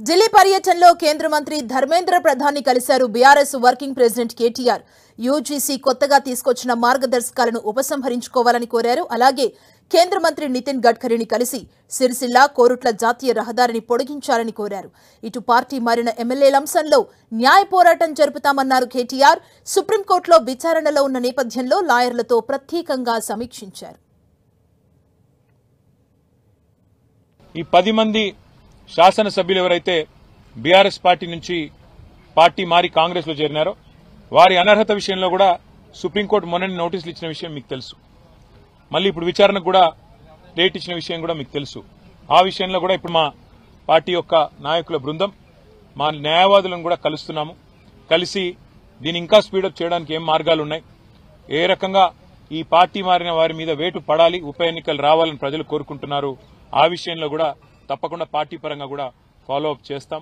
ఢిల్లీ పర్యటనలో కేంద్ర మంత్రి ధర్మేంద్ర ప్రధాన్ని కలిశారు BRS working president KTR. UGC కొత్తగా తీసుకొచ్చిన మార్గదర్శకాలను ఉపసంహరించుకోవాలని కోరారు. అలాగే కేంద్ర మంత్రి నితిన్ గడ్కరీని కలిసి సిరిసిల్ల కోరుట్ల జాతీయ రహదారిని పొడిగించాలని కోరారు. ఇటు పార్టీ మారిన ఎమ్మెల్యేల అంశంలో న్యాయ పోరాటం జరుపుతామన్నారు కేటీఆర్. సుప్రీంకోర్టులో విచారణలో ఉన్న నేపథ్యంలో లాయర్లతో ప్రత్యేకంగా సమీక్షించారు. ఈ 10 మంది శాసనసభ్యులు ఎవరైతే బీఆర్ఎస్ పార్టీ నుంచి పార్టీ మారి కాంగ్రెస్ లో చేరినారో వారి అనర్హత విషయంలో కూడా సుప్రీంకోర్టు మొన్న నోటీసులు ఇచ్చిన విషయం మీకు తెలుసు. మళ్ళీ ఇప్పుడు విచారణకు కూడా డేట్ ఇచ్చిన విషయం కూడా మీకు తెలుసు. ఆ విషయంలో కూడా ఇప్పుడు మా పార్టీ యొక్క నాయకుల బృందం మా న్యాయవాదులను కూడా కలుస్తున్నాము. కలిసి దీన్ని ఇంకా స్పీడప్ చేయడానికి ఏం మార్గాలు ఉన్నాయి, ఏ రకంగా ఈ పార్టీ మారిన వారి మీద వేటు పడాలి, ఉప ఎన్నికలు రావాలని ప్రజలు కోరుకుంటున్నారు, ఆ విషయంలో కూడా తప్పకుండా పార్టీ పరంగా కూడా ఫాలో అప్ చేస్తాం.